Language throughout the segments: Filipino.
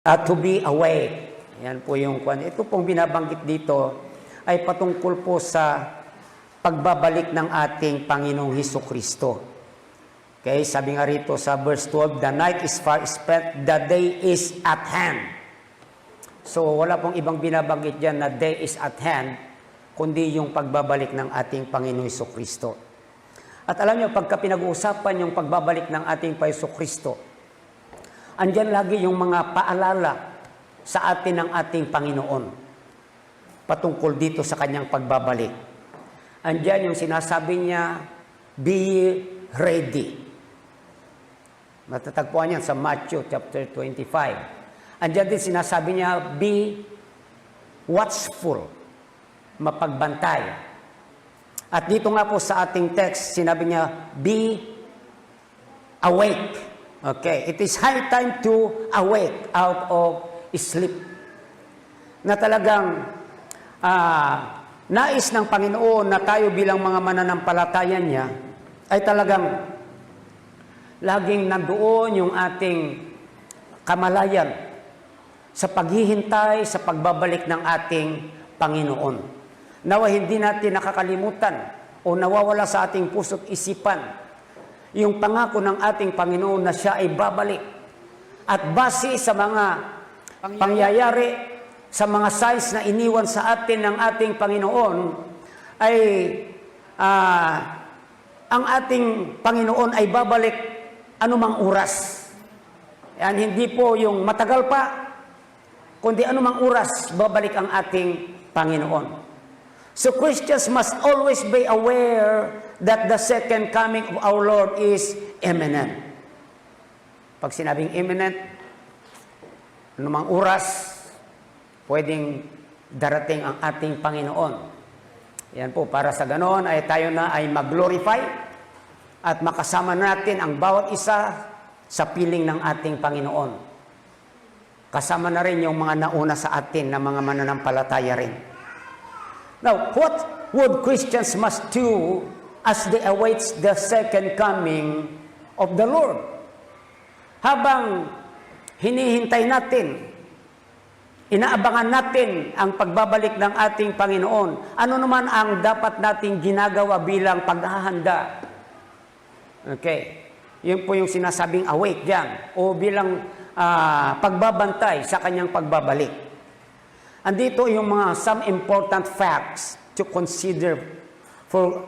To be awake. Yan po yung kwan. Ito pong binabanggit dito ay patungkol po sa pagbabalik ng ating Panginoong Hesukristo. Okay, sabi nga rito sa verse 12, the night is far spent, the day is at hand. So wala pong ibang binabanggit dyan na day is at hand, kundi yung pagbabalik ng ating Panginoong Hesukristo. At alam nyo, pagka pinag-uusapan yung pagbabalik ng ating Hesukristo, andyan lagi yung mga paalala sa atin ng ating Panginoon patungkol dito sa kanyang pagbabalik. Andyan yung sinasabi niya, be ready. Matatagpuan yan sa Matthew chapter 25. Andyan din sinasabi niya, be watchful, mapagbantay. At dito nga po sa ating text, sinabi niya, be awake. Okay, it is high time to awake out of sleep. Na talagang nais ng Panginoon na tayo bilang mga mananampalataya niya ay talagang laging nandoon yung ating kamalayan sa paghihintay sa pagbabalik ng ating Panginoon. Nawa hindi natin nakakalimutan o nawawala sa ating puso't isipan yung pangako ng ating Panginoon na siya ay babalik. At base sa mga pangyayari, sa mga signs na iniwan sa atin ng ating Panginoon, ay ang ating Panginoon ay babalik anumang oras. Yan, hindi po yung matagal pa, kundi anumang oras babalik ang ating Panginoon. So Christians must always be aware that the second coming of our Lord is imminent. Pag sinabing imminent, anumang oras, pwedeng darating ang ating Panginoon. Yan po, para sa ganoon ay tayo na ay mag-glorify at makasama natin ang bawat isa sa piling ng ating Panginoon. Kasama na rin yung mga nauna sa atin na mga mananampalataya rin. Now, what would Christians must do as they await the second coming of the Lord? Habang hinihintay natin, inaabangan natin ang pagbabalik ng ating Panginoon, ano naman ang dapat nating ginagawa bilang paghahanda? Okay. Yun po yung sinasabing awake dyan, o bilang pagbabantay sa kanyang pagbabalik. Andito yung mga some important facts to consider for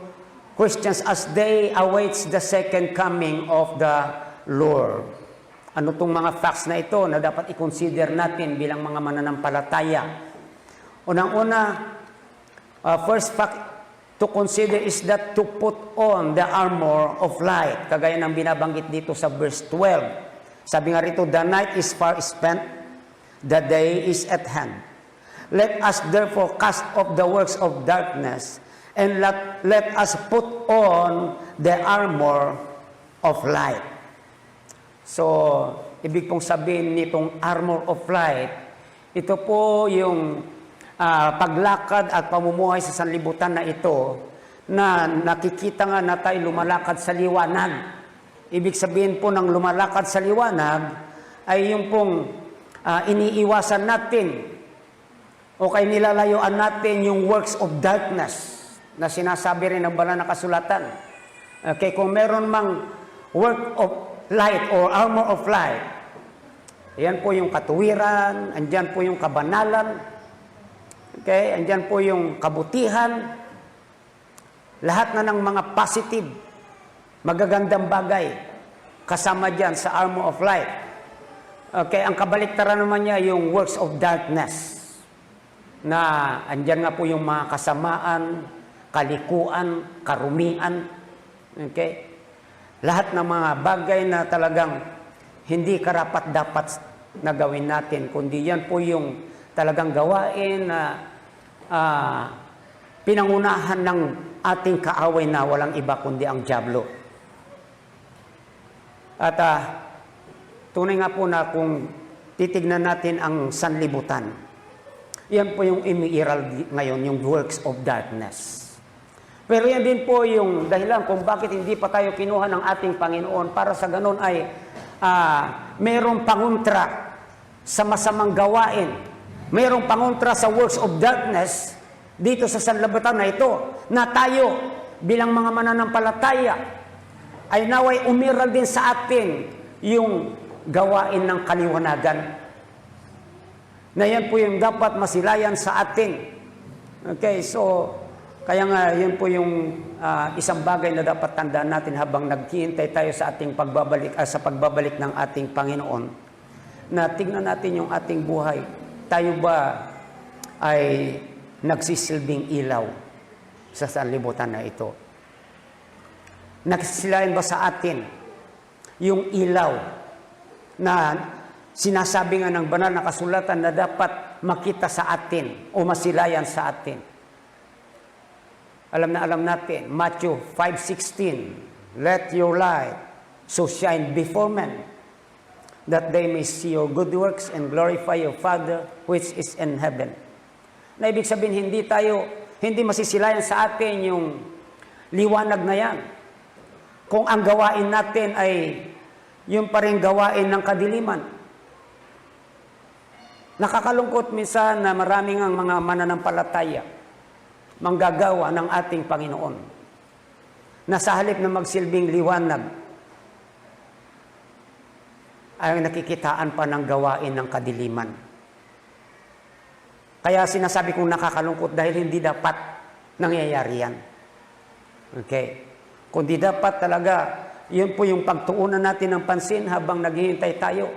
Christians as they await the second coming of the Lord. Ano itong mga facts na ito na dapat i-consider natin bilang mga mananampalataya? Unang-una, first fact to consider is that to put on the armor of light. Kagaya ng binabanggit dito sa verse 12. Sabi nga rito, the night is far spent, the day is at hand. Let us therefore cast off the works of darkness, and let us put on the armor of light. So, ibig pong sabihin nitong armor of light, ito po yung paglakad at pamumuhay sa sanlibutan na ito, na nakikita nga na tayo lumalakad sa liwanag. Ibig sabihin po ng lumalakad sa liwanag ay yung pong iniiwasan natin o kay nilalayuan natin yung works of darkness na sinasabi rin ng banal na kasulatan. Okay, kung meron mang work of light or armor of light, yan po yung katuwiran, andyan po yung kabanalan, okay, andyan po yung kabutihan, lahat na ng mga positive, magagandang bagay, kasama dyan sa armor of light. Okay, ang kabaliktaran naman niya yung works of darkness, na andyan nga po yung mga kasamaan, kalikuan, karumian, okay, lahat ng mga bagay na talagang hindi karapat-dapat na gawin natin, kundi yan po yung talagang gawain na pinangunahan ng ating kaaway na walang iba kundi ang dyablo. At tunay nga po na kung titignan natin ang sanlibutan, yan po yung umiiral ngayon, yung works of darkness. Pero yan din po yung dahilan kung bakit hindi pa tayo kinuha ng ating Panginoon, para sa ganon ay mayroong pangontra sa masamang gawain. Mayroong pangontra sa works of darkness dito sa sanlibutan na ito, na tayo bilang mga mananampalataya ay naway umiral din sa atin yung gawain ng kaliwanagan. Na yan po yung dapat masilayan sa atin. Okay, so kaya nga yun po yung isang bagay na dapat tandaan natin habang naghihintay tayo sa ating pagbabalik, sa pagbabalik ng ating Panginoon, na tingnan natin yung ating buhay. Tayo ba ay nagsisilbing ilaw sa sanlibutan na ito? Nagsisilayan ba sa atin yung ilaw na sinasabi nga ng banal na kasulatan na dapat makita sa atin o masilayan sa atin? Alam na alam natin, Matthew 5:16, "Let your light so shine before men, that they may see your good works and glorify your Father which is in heaven." Na ibig sabihin, hindi masisilayan sa atin yung liwanag na yan kung ang gawain natin ay yung pa rin gawain ng kadiliman. Nakakalungkot minsan na maraming ang mga mananampalataya manggagawa ng ating Panginoon na sa halip na magsilbing liwanag ay nakikitaan pa ng gawain ng kadiliman. Kaya sinasabi kong nakakalungkot dahil hindi dapat nangyayari yan. Okay? Kundi dapat talaga, yun po yung pagtuunan natin ng pansin habang naghihintay tayo.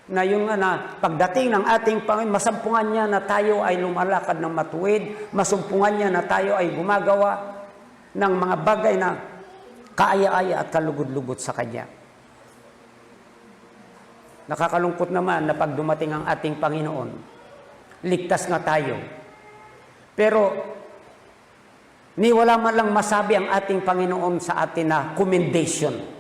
Na yung na pagdating ng ating Panginoon, masumpungan niya na tayo ay lumalakad ng matuwid, masumpungan niya na tayo ay gumagawa ng mga bagay na kaaya-aya at kalugod-lugod sa Kanya. Nakakalungkot naman na pag dumating ang ating Panginoon, ligtas nga tayo. Pero ni wala man lang masabi ang ating Panginoon sa atin na commendation.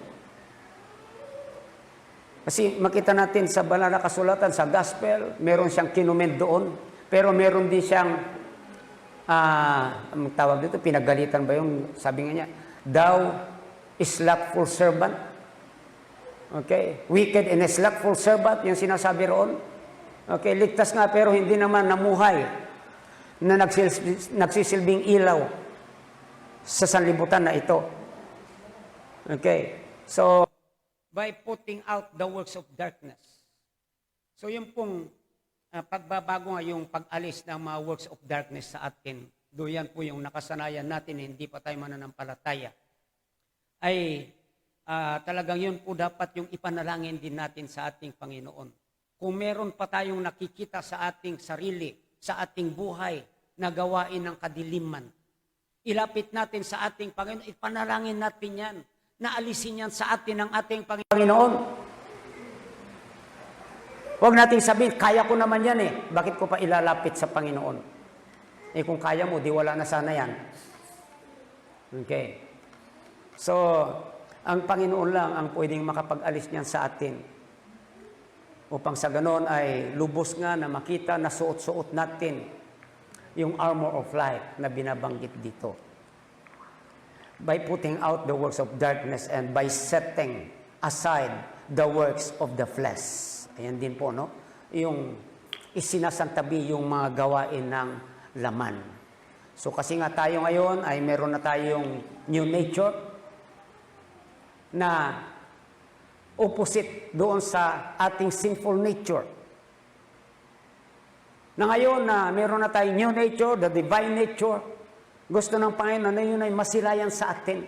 Kasi makita natin sa banal na kasulatan, sa gospel, meron siyang kinumend doon, pero meron din siyang, ang tawag dito, pinagalitan ba yung, sabi nga niya, "Thou slothful servant." Okay? Wicked and slothful servant, yung sinasabi roon. Okay, ligtas nga pero hindi naman namuhay na nagsisilbing ilaw sa sanlibutan na ito. Okay, so by putting out the works of darkness. So yung pong pagbabago nga yung pag-alis ng mga works of darkness sa atin, doon po yung nakasanayan natin, hindi pa tayo mananampalataya, ay talagang yun po dapat yung ipanalangin din natin sa ating Panginoon. Kung meron pa tayong nakikita sa ating sarili, sa ating buhay, na gawain ng kadiliman, ilapit natin sa ating Panginoon, ipanalangin natin yan, na alisin yan sa atin ng ating Panginoon. Huwag natin sabihin, kaya ko naman yan eh. Bakit ko pa ilalapit sa Panginoon? Eh kung kaya mo, di wala na sana yan. Okay. So, ang Panginoon lang ang pwedeng makapag-alis niyan sa atin. Upang sa ganon ay lubos nga na makita na suot-suot natin yung armor of light na binabanggit dito. By putting out the works of darkness and by setting aside the works of the flesh. Ayan din po, no? Yung isinasantabi yung mga gawain ng laman. So kasi nga tayo ngayon ay meron na tayong new nature na opposite doon sa ating sinful nature. Na ngayon na meron na tayong new nature, the divine nature, gusto ng Panginoon na yun ay masilayan sa atin.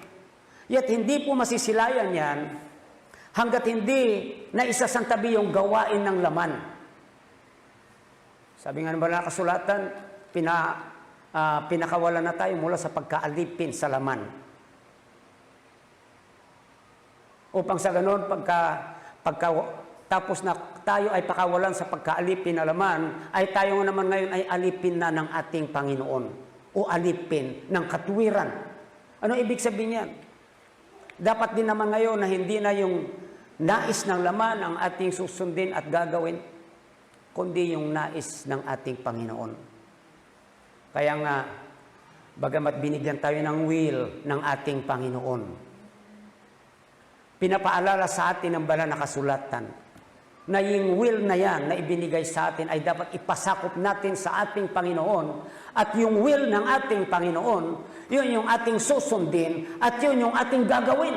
Yet hindi po masisilayan yan hanggat hindi na isasantabi yung gawain ng laman. Sabi nga ng banal na kasulatan, pinakawalan na tayo mula sa pagkaalipin sa laman. Upang sa ganon, tapos na tayo ay pakawalan sa pagkaalipin na laman, ay tayo naman ngayon ay alipin na ng ating Panginoon. O alipin ng katuwiran. Ano ibig sabihin yan? Dapat din naman ngayon na hindi na yung nais ng laman ang ating susundin at gagawin, kundi yung nais ng ating Panginoon. Kaya nga, bagamat binigyan tayo ng will ng ating Panginoon, pinapaalala sa atin ng banal na kasulatan na yung will na yan na ibinigay sa atin ay dapat ipasakop natin sa ating Panginoon. At yung will ng ating Panginoon, yun yung ating susundin at yun yung ating gagawin.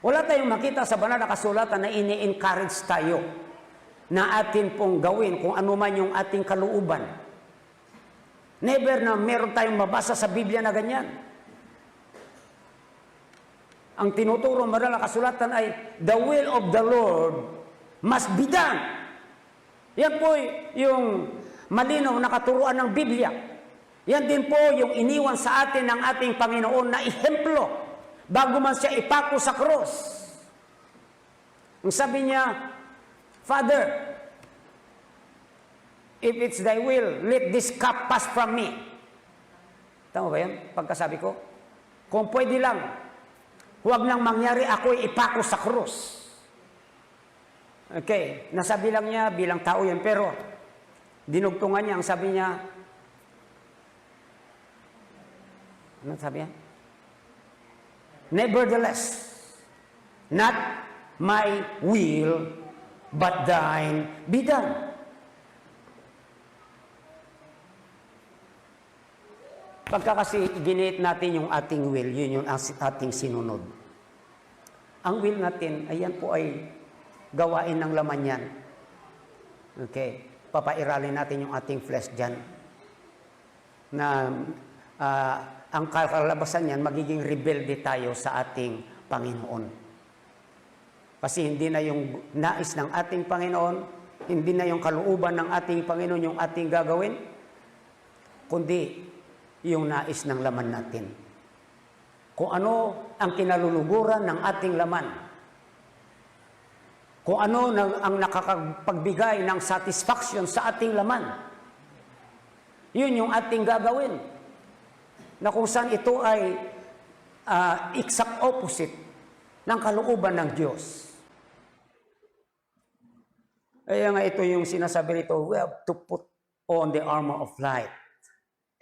Wala tayong makita sa banal na kasulatan na ini-encourage tayo na atin pong gawin kung ano man yung ating kalooban. Never na meron tayong mabasa sa Biblia na ganyan. Ang tinuturo ng banal na kasulatan ay the will of the Lord must be done. Yan po yung malinaw na katuruan ng Biblia. Yan din po yung iniwan sa atin ng ating Panginoon na ehemplo bago man siya ipako sa cross. Ang sabi niya, Father, if it's thy will, let this cup pass from me. Tama ba yan? Pagkasabi ko? Kung pwede lang, huwag nang mangyari ako'y ipako sa krus. Okay, nasabi lang niya bilang tao yan, pero dinugtungan niya, ang sabi niya, ano sabi niya? Nevertheless, not my will, but thine be done. Pagka kasi ginit natin yung ating will, yun yung ating sinunod. Ang will natin, ayan po ay gawain ng laman yan. Okay. Papairalin natin yung ating flesh dyan. Na ang kalabasan yan, magiging rebelde tayo sa ating Panginoon. Kasi hindi na yung nais ng ating Panginoon, hindi na yung kalooban ng ating Panginoon yung ating gagawin, kundi yung nais ng laman natin. Kung ano ang kinaluluguran ng ating laman. Kung ano ang nakakapagbigay ng satisfaction sa ating laman. Yun yung ating gagawin. Na kung saan ito ay exact opposite ng kalooban ng Diyos. Kaya nga ito yung sinasabi rito, we have to put on the armor of light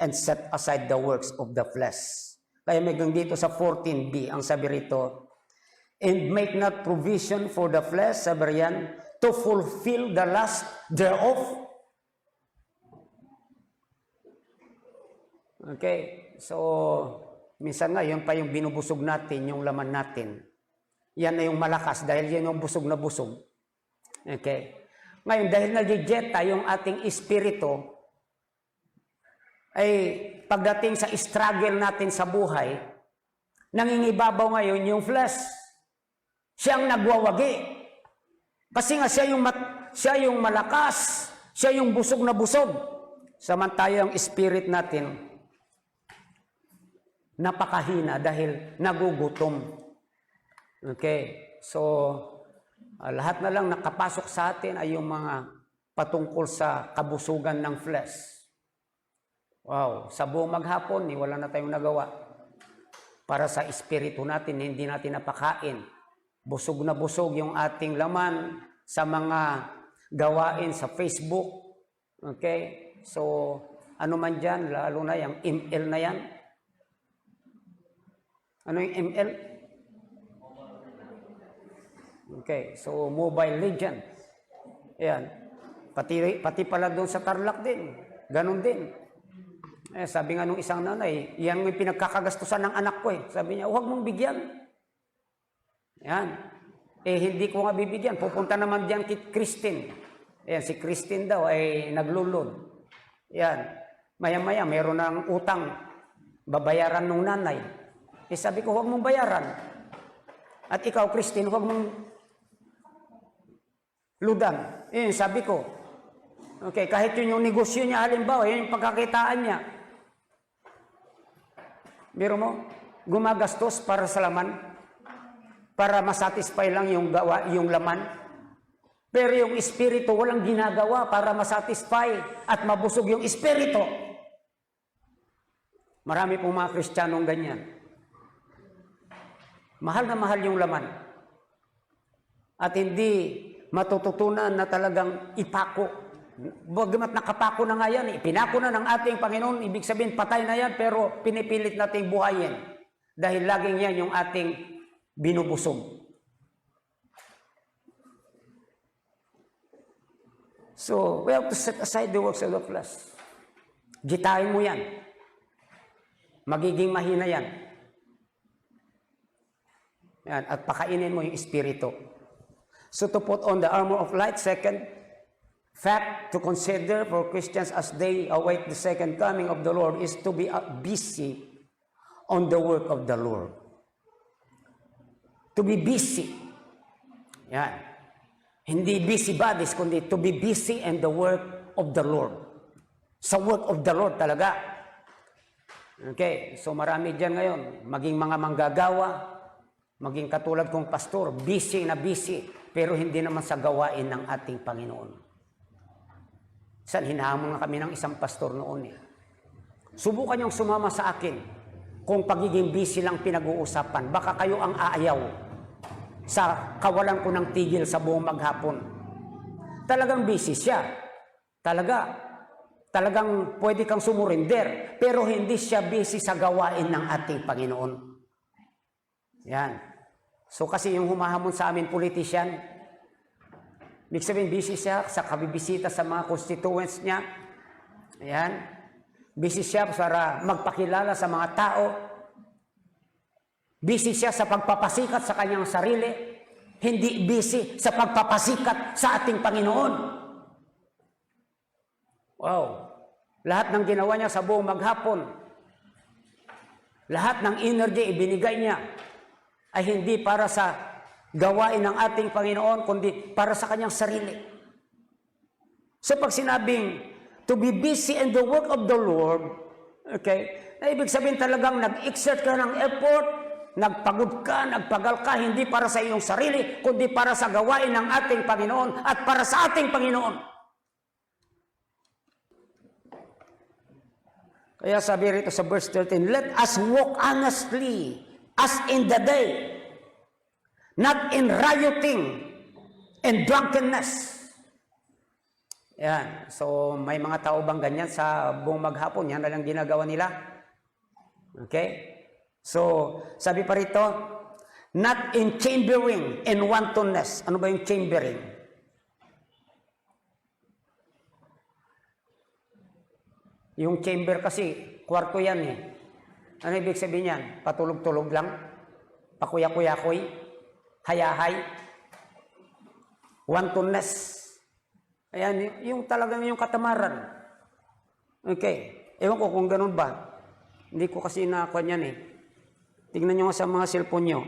and set aside the works of the flesh. Kaya may dito sa 14b, ang sabi rito, and make not provision for the flesh, sabi riyan, to fulfill the lust thereof. Okay, so, minsan nga, yun pa yung binubusog natin, yung laman natin. Yan na yung malakas, dahil yan yung busog na busog. Okay. Ngayon, dahil nag-jetta yung ating espiritu, ay pagdating sa struggle natin sa buhay, nangingibabaw ngayon yung flesh. Siyang nagwawagi. Kasi nga siya yung malakas, siya yung busog na busog. Samantala yung spirit natin, napakahina dahil nagugutom. Okay, so lahat na lang nakapasok sa atin ay yung mga patungkol sa kabusugan ng flesh. Wow, sa buong maghapon, wala na tayong nagawa. Para sa espiritu natin, hindi natin napakain. Busog na busog yung ating laman sa mga gawain sa Facebook. Okay? So, ano man dyan, lalo na yung ML na yan. Ano yung ML? Okay, so Mobile Legend. Ayan. Pati pala doon sa Tarlac din. Ganon din. Sabi nga nung isang nanay, yan yung pinagkakagastusan ng anak ko eh. Sabi niya, huwag mong bigyan. Yan. Hindi ko nga bibigyan. Pupunta naman diyan kay Christine. Ayan, si Christine daw ay naglulod. Yan. Maya-maya, meron ng utang. Babayaran nung nanay. Sabi ko, huwag mong bayaran. At ikaw, Christine, huwag mong ludan. Sabi ko. Okay, kahit yun yung negosyo niya, halimbawa, yun yung pagkakitaan niya. Biro mo, gumagastos para sa laman, para masatisfy lang yung laman. Pero yung espiritu, walang ginagawa para masatisfy at mabusog yung espiritu. Marami pong mga Kristiyanong ganyan. Mahal na mahal yung laman. At hindi matututunan na talagang ipako. Bagamat nakapako na nga yan, pinako na ng ating Panginoon, ibig sabihin patay na yan, pero pinipilit nating buhayin. Dahil laging yan yung ating binubusog. So, we have to set aside the works of the flesh. Gitahin mo yan. Magiging mahina yan. Yan. At pakainin mo yung espiritu. So, to put on the armor of light, second fact to consider for Christians as they await the second coming of the Lord is to be busy on the work of the Lord. To be busy. Yan. Hindi busybodies, kundi to be busy in the work of the Lord. Sa work of the Lord talaga. Okay, so marami dyan ngayon, maging mga manggagawa, maging katulad kong pastor, busy na busy, pero hindi naman sa gawain ng ating Panginoon. San hinahamon nga kami ng isang pastor noon eh. Subukan niyong sumama sa akin kung pagiging busy lang pinag-uusapan. Baka kayo ang aayaw sa kawalan ko ng tigil sa buong maghapon. Talagang busy siya. Talagang pwede kang sumurinder, pero hindi siya busy sa gawain ng ating Panginoon. Yan. So kasi yung humahamon sa amin politician, ibig sabihin busy siya sa kabibisita sa mga constituents niya. Yan. Busy siya para magpakilala sa mga tao. Busy siya sa pagpapasikat sa kanyang sarili, hindi busy sa pagpapasikat sa ating Panginoon. Wow! Lahat ng ginawa niya sa buong maghapon, lahat ng energy ibinigay niya ay hindi para sa gawain ng ating Panginoon, kundi para sa kanyang sarili. So pag sinabing, to be busy in the work of the Lord, okay, na ibig sabihin talagang nag-exert ka ng effort, nagpagod ka, nagpagal ka, hindi para sa iyong sarili, kundi para sa gawain ng ating Panginoon at para sa ating Panginoon. Kaya sabi rito sa verse 13, let us walk honestly as in the day, not in rioting and drunkenness. Yan. So, may mga tao bang ganyan sa buong maghapon? Yan na lang ginagawa nila. Okay? So, sabi pa rito, not in chambering and wantonness. Ano ba yung chambering? Yung chamber kasi, kwarto yan eh. Ano ibig sabihin yan? Patulog-tulog lang? Pakuya-kuya-kuy? Hayahay? Wantonness? Ayan, yung talagang yung katamaran. Okay. Ewan ko kung ganun ba. Hindi ko kasi nakakuha yan eh. Tingnan nyo nga sa mga cellphone nyo.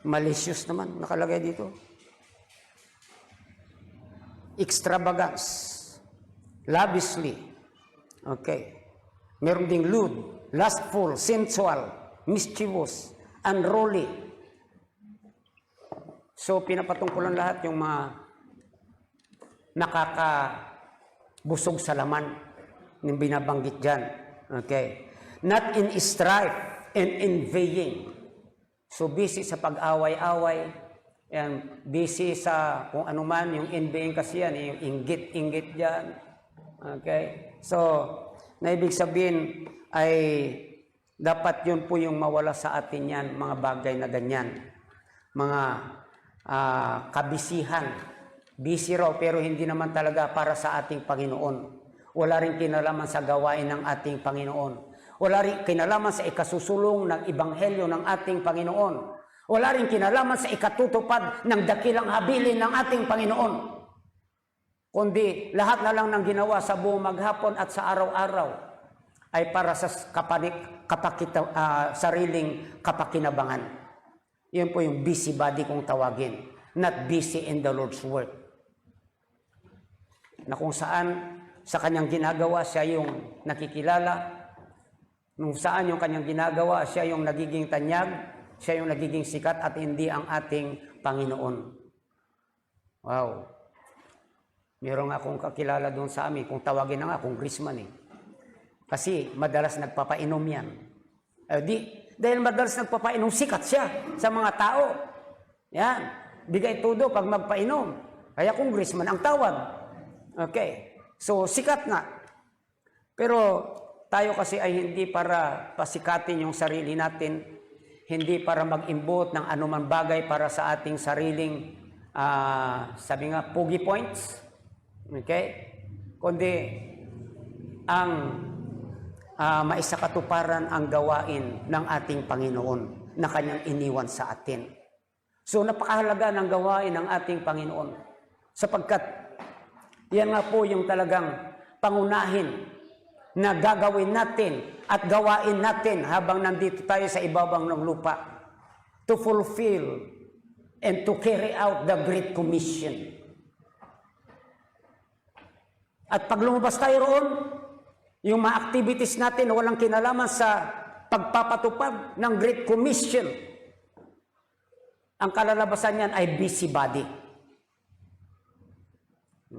Malicious naman, nakalagay dito. Extravagance. Lavishly. Okay. Meron ding lewd, lustful, sensual, mischievous, unruly. So, pinapatungkulan lahat yung mga nakakabusog sa laman yung binabanggit dyan. Okay. Not in strife and envying. So, busy sa pag-away-away, and busy sa kung ano man, yung envying kasi yan, yung inggit-inggit dyan. Okay. So, na ibig sabihin ay dapat yun po yung mawala sa atin yan, mga bagay na ganyan. Mga kabisihan. Busy raw, pero hindi naman talaga para sa ating Panginoon. Wala rin kinalaman sa gawain ng ating Panginoon. Wala rin kinalaman sa ikasusulong ng Ebanghelyo ng ating Panginoon. Wala rin kinalaman sa ikatutupad ng dakilang habilin ng ating Panginoon. Kundi lahat na lang ng ginawa sa buong maghapon at sa araw-araw ay para sa sariling kapakinabangan. Yun po yung busybody kung tawagin. Not busy in the Lord's work. Na kung saan sa kanyang ginagawa siya yung nakikilala, kung saan yung kanyang ginagawa siya yung nagiging tanyag, siya yung nagiging sikat at hindi ang ating Panginoon. Wow. Meron akong kakilala doon sa amin, kung tawagin na nga, congressman eh. Kasi madalas nagpapainom yan. Dahil madalas nagpapainom, sikat siya sa mga tao. Yan. Bigay todo pag magpainom. Kaya congressman ang tawag. Okay. So, sikat nga. Pero tayo kasi ay hindi para pasikatin yung sarili natin. hindi para mag-imbot ng anuman bagay para sa ating sariling, sabi nga, pugi points. Okay? Kundi ang maisakatuparan ang gawain ng ating Panginoon na kanyang iniwan sa atin. So napakahalaga ng gawain ng ating Panginoon sapagkat yan nga po yung talagang pangunahin na gagawin natin at gawain natin habang nandito tayo sa ibabang ng lupa to fulfill and to carry out the Great Commission. At pag lumabas tayo roon, yung mga activities natin na walang kinalaman sa pagpapatupad ng Great Commission, ang kalalabasan niyan ay busybody.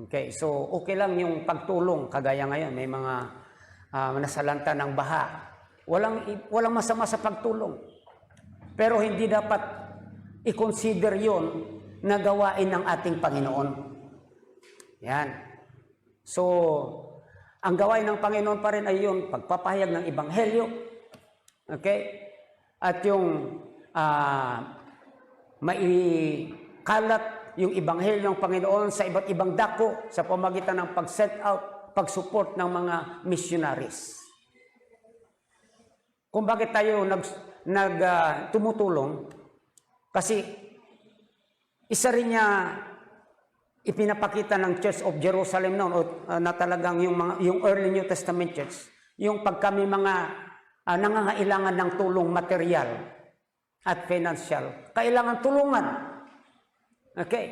Okay, so okay lang yung pagtulong, kagaya ngayon, may mga nasalanta ng baha. Walang masama sa pagtulong. Pero hindi dapat i-consider yon na gawain ng ating Panginoon. Yan. So, ang gawain ng Panginoon pa rin ay yun, pagpapahayag ng Ebanghelyo. Okay? At yung maikalat yung Ebanghelyo ng Panginoon sa iba't ibang dako sa pamagitan ng pag-set out, pag-support ng mga missionaries. Kung bakit tayo tumutulong, kasi isa rin niya ipinapakita ng Church of Jerusalem noon na talagang yung early New Testament church, yung pag kami mga nangangailangan ng tulong material at financial, kailangan tulungan. Okay?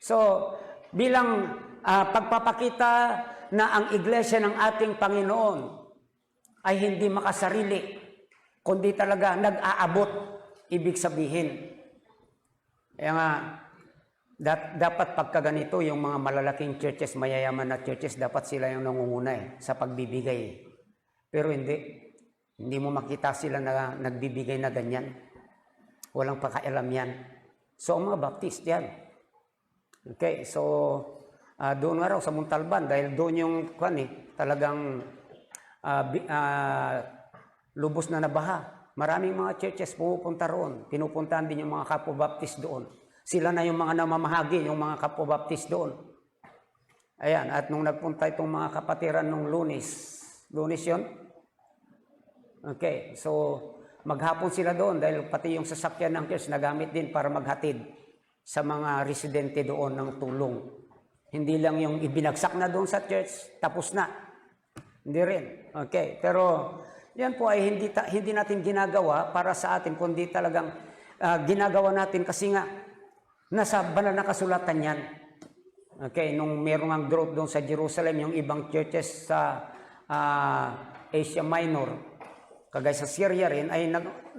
So, bilang pagpapakita na ang iglesia ng ating Panginoon ay hindi makasarili, kundi talaga nag-aabot, ibig sabihin. Kaya nga, dapat pagka ganito, yung mga malalaking churches, mayayaman na churches, dapat sila yung nangunguna sa pagbibigay. Pero hindi mo makita sila na nagbibigay na ganyan. Walang pakialam yan. So, ang mga Baptist yan. Okay, so, doon nga raw sa Montalban, dahil doon yung talagang lubos na nabaha. Maraming mga churches pupunta roon. Pinupuntahan din yung mga Kapwa-Baptist doon. Sila na yung mga namamahagi, yung mga Kapwa-Baptist doon. Ayan, at nung nagpunta itong mga kapatiran nung Lunes yun? Okay, so maghapon sila doon dahil pati yung sasakyan ng church nagamit din para maghatid sa mga residente doon ng tulong. Hindi lang yung ibinagsak na doon sa church, tapos na. Hindi rin. Okay, pero yan po ay hindi natin ginagawa para sa atin, kundi talagang ginagawa natin kasi nga nasa banal na kasulatan yan. Okay, nung merong ang drought doon sa Jerusalem, yung ibang churches sa Asia Minor, kagaya sa Syria rin, ay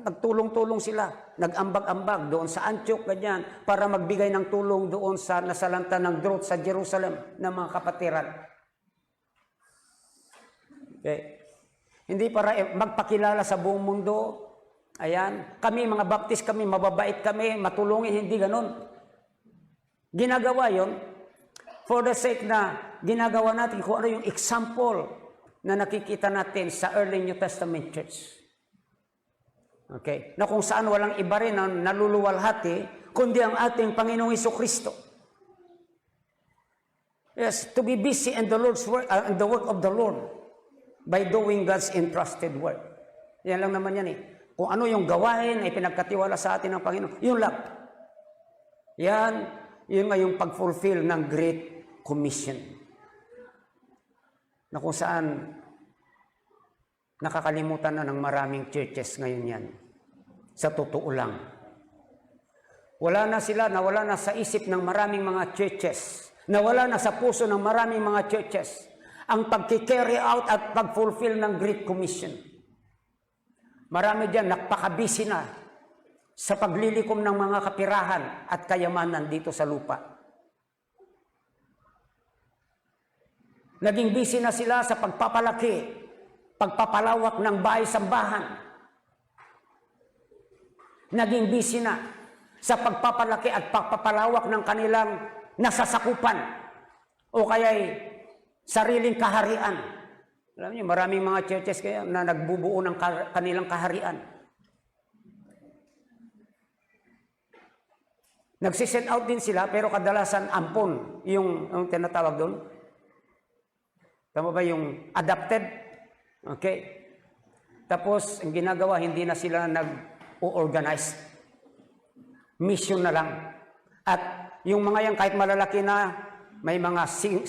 nagtulong-tulong sila. Nag-ambag-ambag doon sa Antioch, ganyan, para magbigay ng tulong doon sa nasalanta ng drought sa Jerusalem ng mga kapatiran. Okay. Hindi para magpakilala sa buong mundo. Ayan, kami mga Baptist, kami mababait kami, matulungin, hindi ganon. Ginagawa yon for the sake na ginagawa natin kung ano yung example na nakikita natin sa early New Testament church. Okay? Na kung saan walang iba rin ang naluluwalhati, kundi ang ating Panginoong Hesukristo. Yes, to be busy in the Lord's work, in the work of the Lord, by doing God's entrusted work. Yan lang naman yan eh. Kung ano yung gawain ay pinagkatiwala sa atin ng Panginoon, yun lang. Yun nga yung pag-fulfill ng Great Commission. Na kung saan nakakalimutan na ng maraming churches ngayon yan. Sa totoo lang. Nawala na sa isip ng maraming mga churches. Nawala na sa puso ng maraming mga churches ang pag-carry out at pag-fulfill ng Great Commission. Marami dyan nakpakabisi na sa paglilikom ng mga kapirahan at kayamanan dito sa lupa. Naging busy na sila sa pagpapalaki, pagpapalawak ng bahay-sambahan. Naging busy na sa pagpapalaki at pagpapalawak ng kanilang nasasakupan o kaya'y sariling kaharian. Alam niyo, maraming mga churches kaya na nagbubuo ng kanilang kaharian. Nagsisend out din sila, pero kadalasan ampon yung tinatawag doon. Tama ba yung adapted? Okay. Tapos, ang ginagawa, hindi na sila nag-organize. Mission na lang. At yung mga yan, kahit malalaki na, may mga 50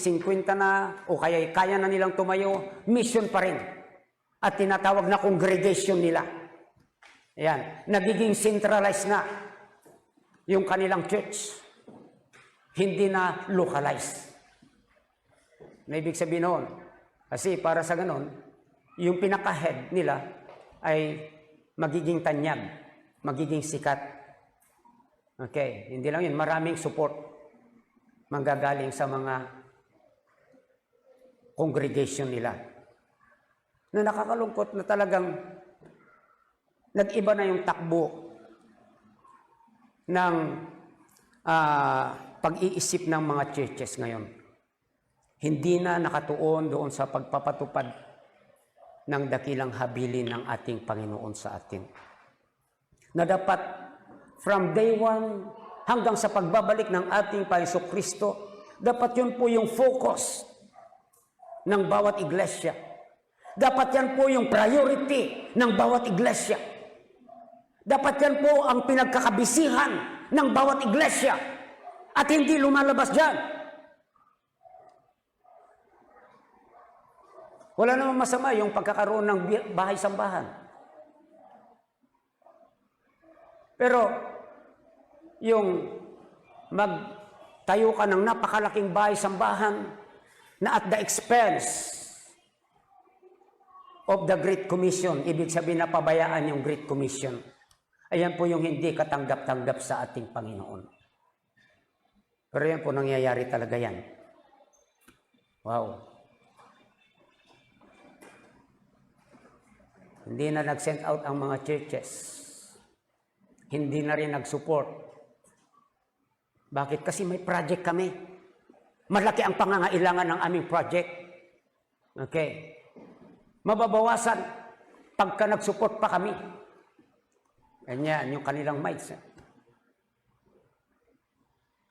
na, o kaya na nilang tumayo, mission pa rin. At tinatawag na congregation nila. Ayan. Nagiging centralized na yung kanilang church. Hindi na localized. Na ibig sabihin noon, kasi para sa ganon, yung pinaka-head nila ay magiging tanyag, magiging sikat. Okay, hindi lang yun, maraming support manggagaling sa mga congregation nila. Na nakakalungkot na talagang nag-iba na yung takbo ng pag-iisip ng mga churches ngayon. Hindi na nakatuon doon sa pagpapatupad ng dakilang habilin ng ating Panginoon sa atin. Na dapat from day one hanggang sa pagbabalik ng ating Panginoon Kristo, dapat yun po yung focus ng bawat iglesia. Dapat yan po yung priority ng bawat iglesia. Dapat yan po ang pinagkakabisihan ng bawat iglesia at hindi lumalabas dyan. Wala namang masama yung pagkakaroon ng bahay-sambahan. Pero, yung magtayo ka ng napakalaking bahay-sambahan na at the expense of the Great Commission, ibig sabihin na pabayaan yung Great Commission. Ayan po yung hindi katanggap-tanggap sa ating Panginoon. Pero yan po, nangyayari talaga yan. Wow. Hindi na nag-send out ang mga churches. Hindi na rin nag-support. Bakit? Kasi may project kami. Malaki ang pangangailangan ng aming project. Okay. Mababawasan pagka nag-support pa kami. Ganyan, yung kanilang mindset.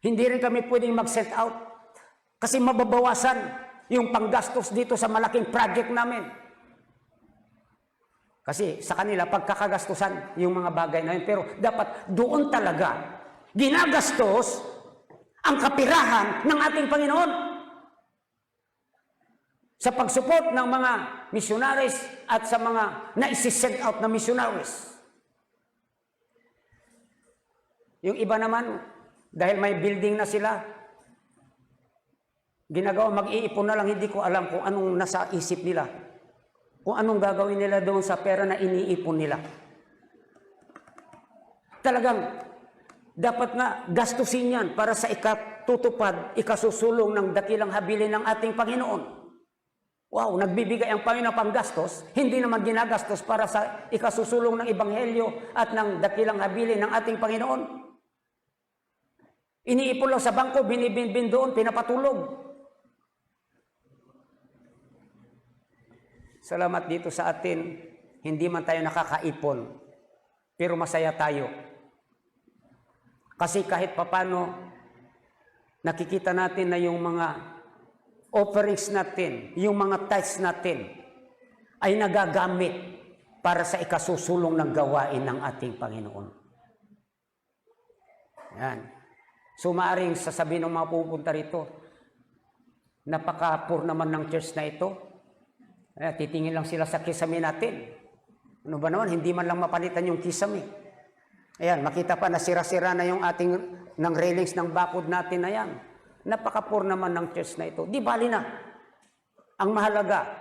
Hindi rin kami pwedeng mag-send out kasi mababawasan yung panggastos dito sa malaking project namin. Kasi sa kanila, pagkakagastusan yung mga bagay na yun. Pero dapat doon talaga ginagastos ang kapirahan ng ating Panginoon sa pag-support ng mga missionaries at sa mga naisisend out na missionaries. Yung iba naman, dahil may building na sila, ginagawa, mag-iipon na lang, hindi ko alam kung anong nasa isip nila. Kung anong gagawin nila doon sa pera na iniipon nila. Talagang, dapat nga gastusin yan para sa ikatutupad, ikasusulong ng dakilang habilin ng ating Panginoon. Wow, nagbibigay ang Panginoon pang gastos, hindi naman ginagastos para sa ikasusulong ng Ebanghelyo at ng dakilang habilin ng ating Panginoon. Iniipon lang sa bangko, binibinbin doon, pinapatulog. Salamat dito sa atin, hindi man tayo nakakaipon, pero masaya tayo. Kasi kahit papano, nakikita natin na yung mga offerings natin, yung mga tithes natin, ay nagagamit para sa ikasusulong ng gawain ng ating Panginoon. Yan. So maaaring sasabihin ng mga pupunta rito, napaka-poor naman ng church na ito. Titingin lang sila sa kisame natin. Ano ba naman, hindi man lang mapalitan yung kisame. Ayan, makita pa na sira-sira na yung ating ng railings ng bakod natin na yan. Napaka-poor naman ng church na ito. Di bali na. Ang mahalaga,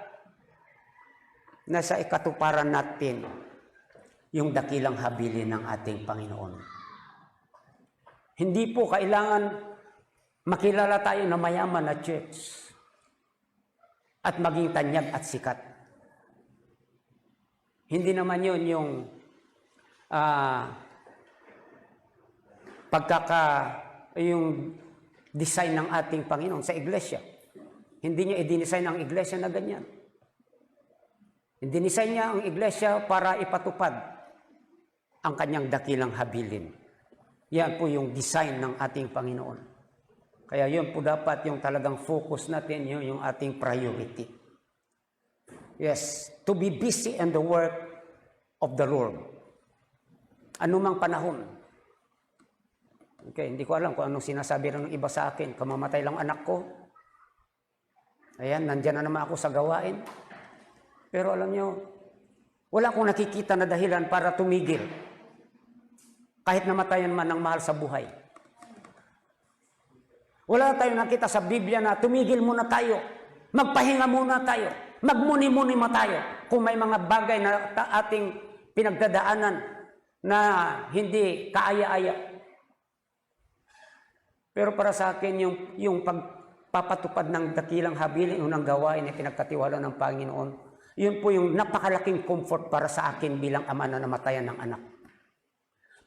nasa ikatuparan natin yung dakilang habilin ng ating Panginoon. Hindi po kailangan makilala tayo na mayaman na church at maging tanyag at sikat. Hindi naman yun yung yung design ng ating Panginoon sa iglesia. Hindi niya i-design ang iglesia na ganyan. Dinisign niya ang iglesia para ipatupad ang kanyang dakilang habilin. Yan po yung design ng ating Panginoon. Kaya yun po dapat yung talagang focus natin, yun yung ating priority. Yes, to be busy in the work of the Lord. Ano mang panahon. Okay, hindi ko alam kung anong sinasabi ng iba sa akin. Kamamatay lang anak ko. Ayan, nandyan na naman ako sa gawain. Pero alam nyo, wala akong nakikita na dahilan para tumigil. Kahit namatayan man ng mahal sa buhay. Wala tayong nakita sa Biblia na tumigil muna tayo. Magpahinga muna tayo. Magmuni-muni mo tayo. Kung may mga bagay na ating pinagdadaanan na hindi kaaya-aya. Pero para sa akin, yung pagpapatupad ng dakilang habilin o ng gawain na pinagkatiwala ng Panginoon, yun po yung napakalaking comfort para sa akin bilang ama na namatayan ng anak.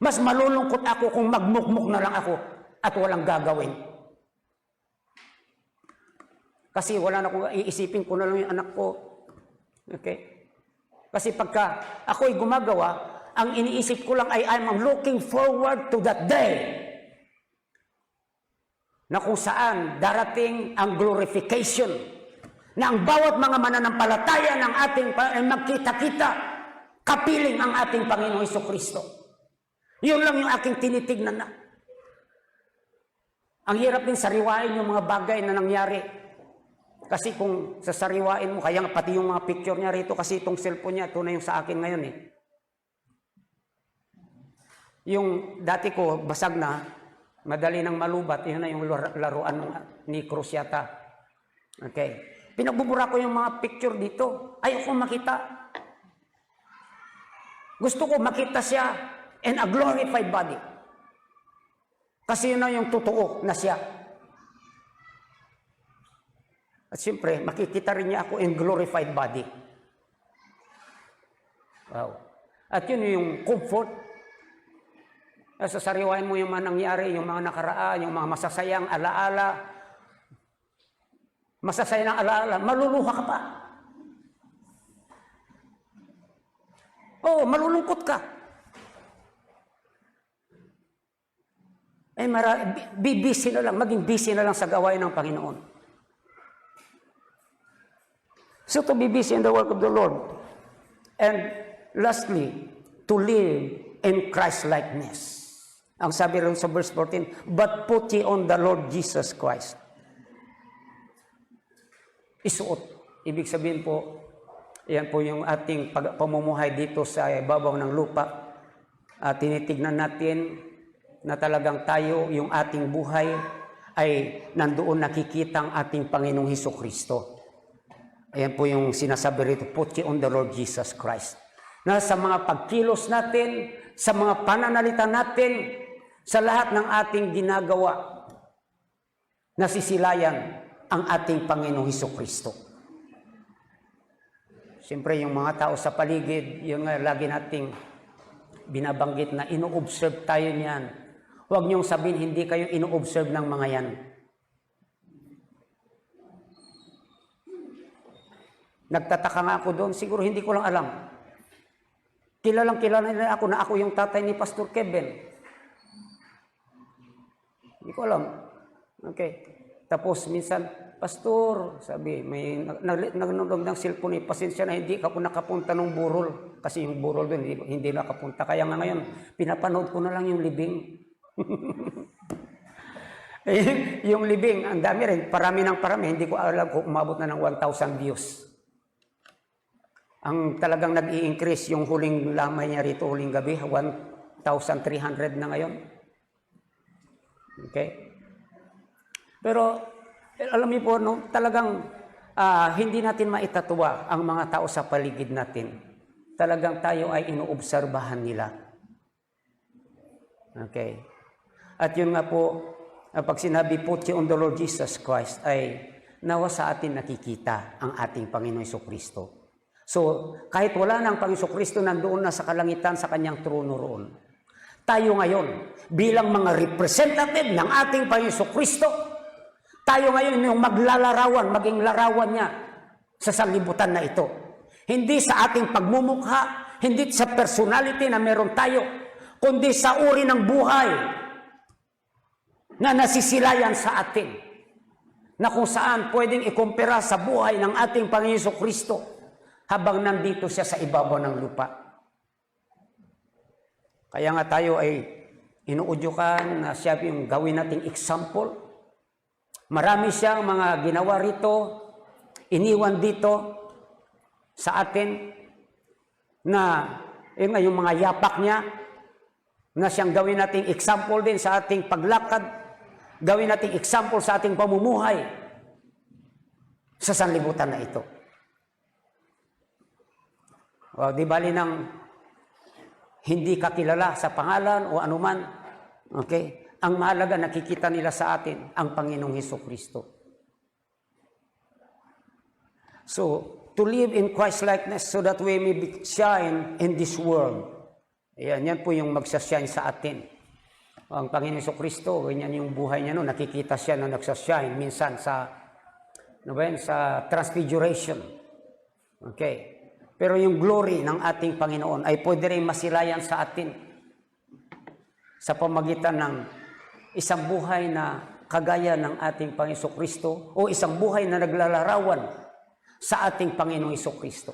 Mas malulungkot ako kung magmukmuk na lang ako at walang gagawin. Kasi wala na akong iisipin ko na lang yung anak ko. Okay? Kasi pagka ako'y gumagawa, ang iniisip ko lang ay I'm looking forward to that day na kung saan darating ang glorification na ang bawat mga mananampalataya ng ating magkita-kita, kapiling ang ating Panginoong Hesukristo. Yun lang yung aking tinitignan na. Ang hirap din sariwain yung mga bagay na nangyari. Kasi kung sasariwain mo, kaya nga pati yung mga picture niya rito, kasi itong cellphone niya, ito na yung sa akin ngayon eh. Yung dati ko, basag na, madali nang malubat, yun na yung laruan ni Cruz yata. Okay. Pinagbubura ko yung mga picture dito. Ayoko makita. Gusto ko makita siya in a glorified body. Kasi yun na yung totoo na siya. At siyempre, makikita rin niya ako in glorified body. Wow. At yun yung comfort. Sasariwain mo yung mga nangyari, yung mga nakaraan, yung mga masasayang alaala. Masasayang alaala, maluluha ka pa. Oh, malulungkot ka. Be busy na lang, maging busy na lang sa gawain ng Panginoon. So to be busy in the work of the Lord. And lastly, to live in Christ-likeness. Ang sabi rin sa verse 14, but put ye on the Lord Jesus Christ. Isuot. Ibig sabihin po, yan po yung ating pamumuhay dito sa babaw ng lupa. Tinitignan natin na talagang tayo, yung ating buhay, ay nandoon nakikita ang ating Panginoong Hesukristo. Ayan po yung sinasabi rito, put ye on the Lord Jesus Christ. Na sa mga pagkilos natin, sa mga pananalita natin, sa lahat ng ating ginagawa, nasisilayan ang ating Panginoong Hesukristo. Siyempre, yung mga tao sa paligid, yung lagi nating binabanggit na ino-observe tayo niyan. Huwag niyong sabihin, hindi kayo ino-observe ng mga yan. Nagtataka nga ako doon, siguro hindi ko lang alam. Kilalang kilala nila ako na ako yung tatay ni Pastor Kevin. Hindi ko alam. Okay. Tapos minsan, Pastor, sabi, may nagnunog ng cellphone eh, pasensya na hindi ka po nakapunta ng burol. Kasi yung burol doon, hindi nakapunta. Kaya nga ngayon, pinapanood ko na lang yung libing. Yung libing, ang dami rin, parami ng parami. Hindi ko alam kung umabot na ng 1,000 views. Ang talagang nag-i-increase yung huling lamay niya rito, huling gabi, 1,300 na ngayon. Okay? Pero, alam niyo po, no, talagang hindi natin maitatuwa ang mga tao sa paligid natin. Talagang tayo ay inuobserbahan nila. Okay? At yun nga po, pag sinabi po on the Lord Jesus Christ, ay nawa sa atin nakikita ang ating Panginoon Hesukristo. So, kahit wala na ang Panginoon Kristo, nandoon na sa kalangitan sa kanyang trono roon. Tayo ngayon, bilang mga representative ng ating Panginoon Kristo, tayo ngayon yung maglalarawan, maging larawan niya sa sanlibutan na ito. Hindi sa ating pagmumukha, hindi sa personality na meron tayo, kundi sa uri ng buhay na nasisilayan sa atin, na kung saan pwedeng ikumpara sa buhay ng ating Panginoon Kristo habang nandito siya sa ibabaw ng lupa. Kaya nga tayo ay inuudyukan na siya yung gawin nating example. Marami siyang mga ginawa rito, iniwan dito sa atin na yung mga yapak niya, na siyang gawin nating example din sa ating paglakad, gawin nating example sa ating pamumuhay sa sanlibutan na ito. O, di bali nang hindi ka kilala sa pangalan o anuman, okay? Ang mahalaga, nakikita nila sa atin ang Panginoong Hesukristo. So, to live in Christ-likeness so that we may shine in this world. Yan po yung magsashine sa atin. Ang Panginoong Hesukristo, ganyan yung buhay niya, no? Nakikita siya na nagsashine minsan sa transfiguration. Okay. Pero yung glory ng ating Panginoon ay pwede rin masilayan sa atin sa pamagitan ng isang buhay na kagaya ng ating Panginoong Hesukristo o isang buhay na naglalarawan sa ating Panginoong Hesukristo.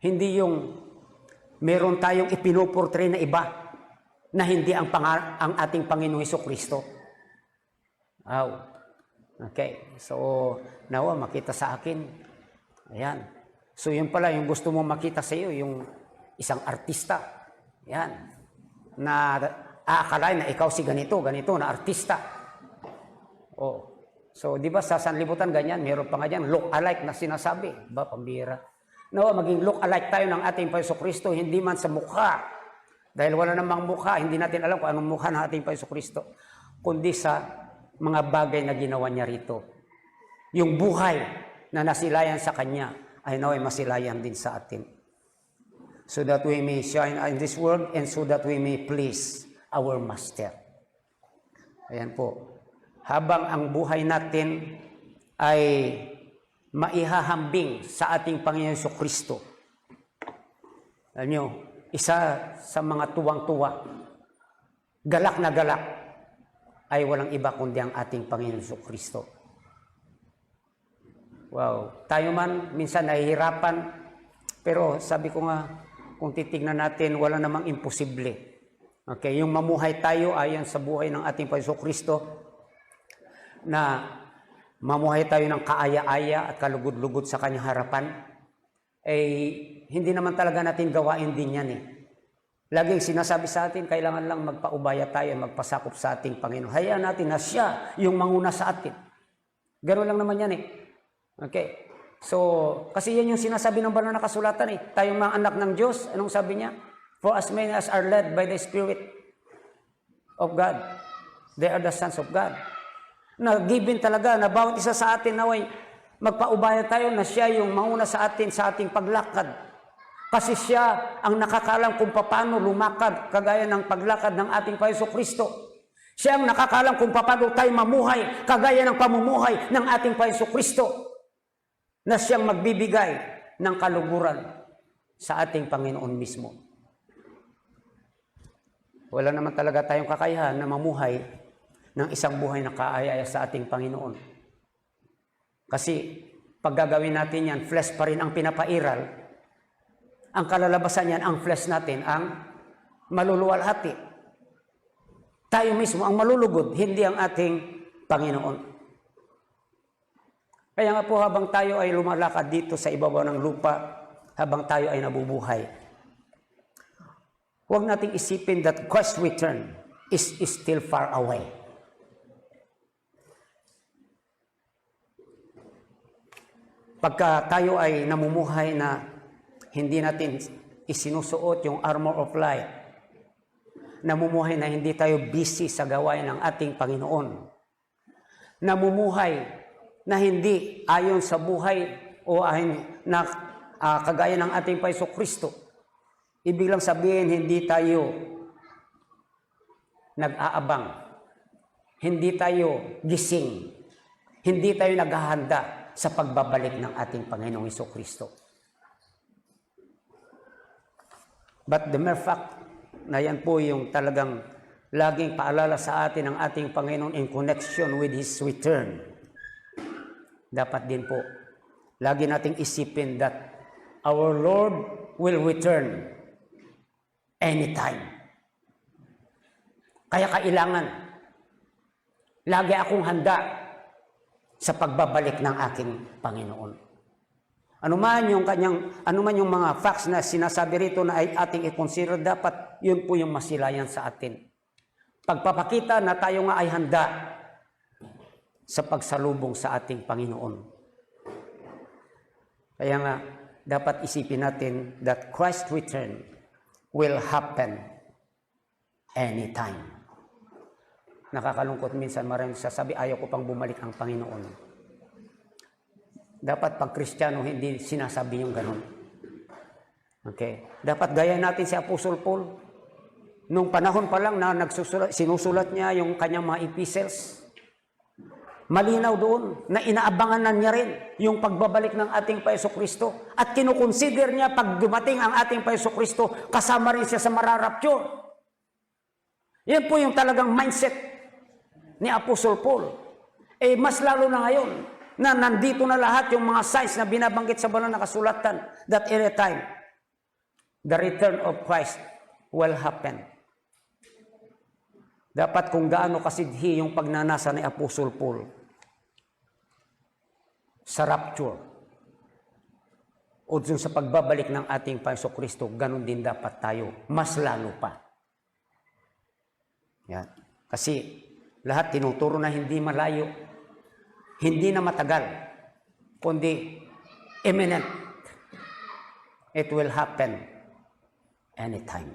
Hindi yung meron tayong ipinoportray na iba na hindi ang ating Panginoong Hesukristo. Okay. So, nawa makita sa akin. Ayan. So, yun pala, yung gusto mo makita sa iyo, yung isang artista. Ayan. Na aakalain na ikaw si ganito na artista. Oh. So, di ba sa sanlibutan ganyan, meron pa nga dyan, look alike na sinasabi. Ba, pambira. No, maging look alike tayo ng ating Panginoong Kristo, hindi man sa mukha. Dahil wala namang mukha, hindi natin alam kung anong mukha ng ating Panginoong Kristo. Kundi sa mga bagay na ginawa niya rito. Yung buhay na nasilayan sa Kanya, ay naway masilayan din sa atin. So that we may shine in this world and so that we may please our Master. Ayan po. Habang ang buhay natin ay maihahambing sa ating Panginoon Hesukristo. Alam nyo, isa sa mga tuwang-tuwa, galak na galak, ay walang iba kundi ang ating Panginoon Hesukristo. Wow. Tayo man, minsan nahihirapan, pero sabi ko nga, kung titignan natin, wala namang imposible. Okay, yung mamuhay tayo ayon sa buhay ng ating Panginoong Kristo, na mamuhay tayo ng kaaya-aya at kalugod-lugod sa Kanyang harapan, hindi naman talaga natin gawain din yan eh. Laging sinasabi sa atin, kailangan lang magpaubaya tayo, magpasakop sa ating Panginoon. Hayaan natin na siya yung manguna sa atin. Ganoon lang naman yan eh. Okay. So, kasi yan yung sinasabi ng banal na kasulatan eh. Tayong mga anak ng Diyos, anong sabi niya? For as many as are led by the Spirit of God, they are the sons of God. Na given talaga na bawat isa sa atin naway magpaubaya tayo na siya yung mauna sa atin sa ating paglakad. Kasi siya ang nakakalam kung paano lumakad kagaya ng paglakad ng ating Panginoong Kristo. Siya ang nakakalam kung paano tayo mamuhay kagaya ng pamumuhay ng ating Panginoong Kristo. Na siyang magbibigay ng kaluguran sa ating Panginoon mismo. Wala naman talaga tayong kakayahan na mamuhay ng isang buhay na kaaya-aya sa ating Panginoon. Kasi pag gagawin natin yan, flesh pa rin ang pinapairal. Ang kalalabasan yan, ang flesh natin, ang maluluwalhati. Tayo mismo ang malulugod, hindi ang ating Panginoon. Kaya nga po habang tayo ay lumalakad dito sa ibabaw ng lupa, habang tayo ay nabubuhay, huwag nating isipin that Christ's return is still far away. Pagka tayo ay namumuhay na hindi natin isinusuot yung armor of light, namumuhay na hindi tayo busy sa gawain ng ating Panginoon, namumuhay na hindi ayon sa buhay o na kagaya ng ating Panginoong Kristo. Ibig lang sabihin, hindi tayo nag-aabang, hindi tayo gising, hindi tayo naghahanda sa pagbabalik ng ating Panginoong Kristo. But the mere fact na yan po yung talagang laging paalala sa atin ng ating Panginoon in connection with His return. Dapat din po, lagi nating isipin that our Lord will return anytime. Kaya kailangan, lagi akong handa sa pagbabalik ng aking Panginoon. Ano man yung mga facts na sinasabi rito na ay ating i-consider, dapat yun po yung masilayan sa atin. Pagpapakita na tayo nga ay handa sa pagsalubong sa ating Panginoon. Kaya nga, dapat isipin natin that Christ's return will happen anytime. Nakakalungkot minsan, maraming sasabi, ayaw ko pang bumalik ang Panginoon. Dapat pag Kristiyano, hindi sinasabi yung ganun. Okay? Dapat gaya natin si Apostle Paul. Nung panahon pa lang na sinusulat niya yung kanyang mga epistles, malinaw doon na inaabangan na niya rin yung pagbabalik ng ating Paiso-Kristo. At kinukonsider niya pag dumating ang ating Paiso-Kristo, kasama rin siya sa mararapture. Yan po yung talagang mindset ni Apostle Paul. Eh, mas lalo na ngayon, na nandito na lahat yung mga signs na binabanggit sa banal na kasulatan, that any time, the return of Christ will happen. Dapat kung gaano kasidhi yung pagnanasa ni Apostle Paul sa rapture o dun sa pagbabalik ng ating Panginoon, ganun din dapat tayo, mas lalo pa. Yan. Kasi lahat tinuturo na hindi malayo, hindi na matagal, kundi imminent. It will happen anytime.